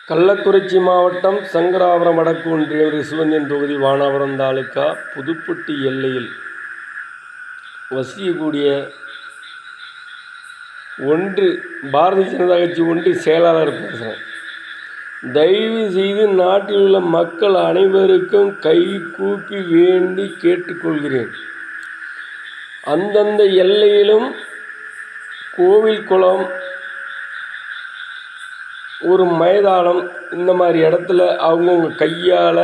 கள்ளக்குறிச்சி மாவட்டம் சங்கராபுரம் வடக்கு ஒன்றியம் ரிசுவந்தியன் தொகுதி வானாபுரம் தாலுகா புதுப்பட்டி எல்லையில் வசிக்கக்கூடிய பாரதிய ஜனதா கட்சி ஒன்றிய செயலாளர் பேசுகிறேன். தயவு செய்து நாட்டில் உள்ள மக்கள் அனைவருக்கும் கை கூப்பி வேண்டி கேட்டுக்கொள்கிறேன். அந்தந்த எல்லையிலும் கோவில் குளம், ஒரு மைதானம், இந்த மாதிரி இடத்துல அவங்கவுங்க கையால்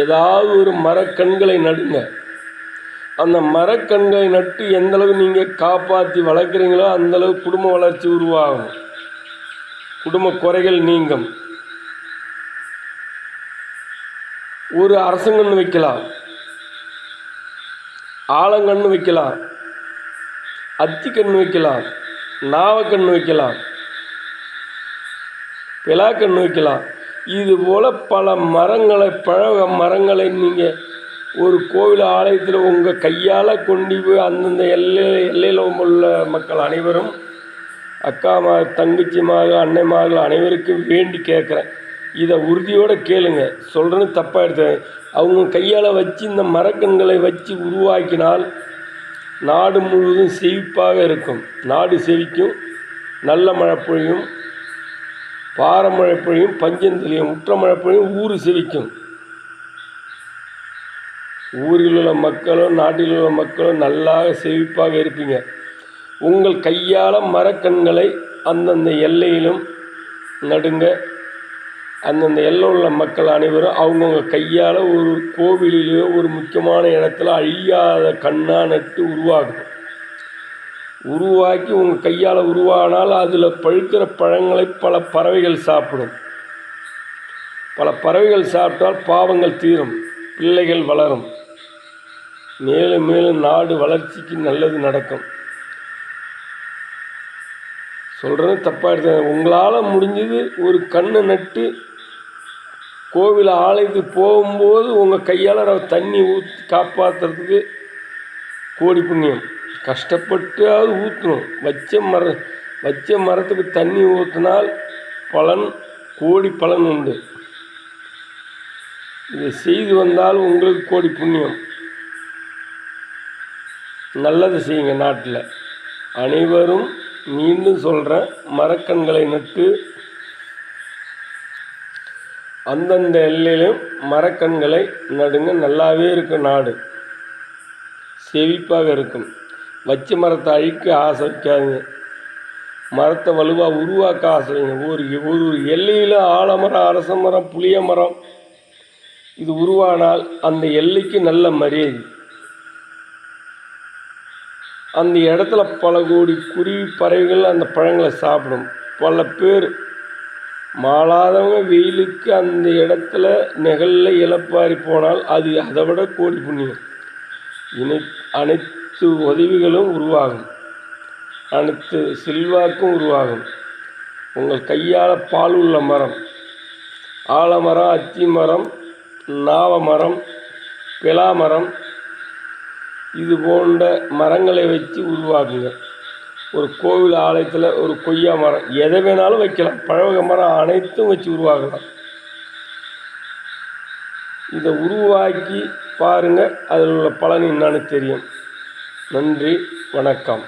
ஏதாவது ஒரு மரக்கன்களை நடுங்க. அந்த மரக்கன்களை நட்டு எந்தளவு நீங்கள் காப்பாற்றி வளர்க்குறீங்களோ அந்தளவு குடும்ப வளர்ச்சி உருவாகும், குடும்ப குறைகள் நீங்கும். ஒரு அரசங்கன்று வைக்கலாம், ஆலங்கன்று வைக்கலாம், அத்திக்கன்று வைக்கலாம், நாவக்கன்று வைக்கலாம், பிலாக்கன்று வைக்கலாம். இது போல் பல மரங்களை, பழ மரங்களை நீங்கள் ஒரு கோவில் ஆலயத்தில் உங்கள் கையால் கொண்டு போய் அந்தந்த எல்லையில் உள்ள மக்கள் அனைவரும், அக்காமார், தங்கச்சிமார்கள், அன்னைமார்கள் அனைவருக்கும் வேண்டி கேட்குறேன். இதை உறுதியோடு கேளுங்க. சொல்கிறேன்னு தப்பாக எடுத்து அவங்க கையால் வச்சு இந்த மரக்கன்களை வச்சு உருவாக்கினால் நாடு முழுவதும் செழிப்பாக இருக்கும். நாடு செழிக்கும், நல்ல மழை பொழியும், பாரமழை பொழியும், பஞ்சந்தெளியும், உற்றமழை பொழியும், ஊர் செழிக்கும். ஊரில் உள்ள மக்களும் நாட்டில் உள்ள மக்களும் நல்லாக செழிப்பாக இருப்பீங்க. உங்கள் கையால் மரக்கன்களை அந்தந்த எல்லையிலும் நடுங்க. அந்தந்த எல்லையில் உள்ள மக்கள் அனைவரும் அவங்கவுங்க கையால் ஒரு கோவிலிலேயோ ஒரு முக்கியமான இடத்துல அழியாத கண்ணாக நட்டு உருவாக்கி உங்கள் கையால் உருவானால் அதில் பழுக்கிற பழங்களை பல பறவைகள் சாப்பிடும். பல பறவைகள் சாப்பிட்டால் பாவங்கள் தீரும், பிள்ளைகள் வளரும், மேலும் மேலும் நாடு வளர்ச்சிக்கு நல்லது நடக்கும். சொல்கிறது தப்பாக எடுத்து உங்களால் முடிஞ்சது ஒரு கண்ணை நட்டு கோவில் ஆலயத்துக்கு போகும்போது உங்கள் கையால் தண்ணி ஊற்றி காப்பாற்றுறதுக்கு கோடி புண்ணியம். கஷ்டப்பட்டாவது ஊற்றணும். வச்ச மரத்துக்கு தண்ணி ஊற்றினால் பலன், கோடி பலன் உண்டு. இதை செய்து வந்தால் உங்களுக்கு கோடி புண்ணியம். நல்லது செய்யுங்க. நாட்டில் அனைவரும், மீண்டும் சொல்கிறேன், மரக்கன்களை நட்டு அந்தந்த எல்லையிலும் மரக்கன்களை நடுங்க. நல்லாவே இருக்கும், நாடு செழிப்பாக இருக்கும். வச்ச மரத்தை அழிக்க ஆசை வைக்காதுங்க, மரத்தை வலுவாக உருவாக்க ஆசை வைங்க. ஒரு எல்லையில் ஆலமரம், அரச மரம், புளிய மரம் இது உருவானால் அந்த எல்லைக்கு நல்ல மரியாதை. அந்த இடத்துல பல கோடி குருவி பறவைகள் அந்த பழங்களை சாப்பிடும். பல பேர் மாளாதவங்க வெயிலுக்கு அந்த இடத்துல நெகலில் இழப்பாரி போனால் அது அதை விட கோடி புண்ணியம். அனைத்து உதவிகளும் உருவாகும், அனைத்து செல்வாக்கும் உருவாகும். உங்கள் கையால் பால் உள்ள மரம், ஆலமரம், அத்தி மரம், நாவமரம், பிலாமரம் இது போன்ற மரங்களை வச்சு உருவாக்குங்க. ஒரு கோவில் ஆலயத்தில் ஒரு கொய்யா மரம், எதை வேணாலும் வைக்கலாம். பழவகை மரம் அனைத்தும் வச்சு உருவாக்கலாம். இதை உருவாக்கி பாருங்கள், அதில் உள்ள பலன் என்னன்னு தெரியும். நன்றி, வணக்கம்.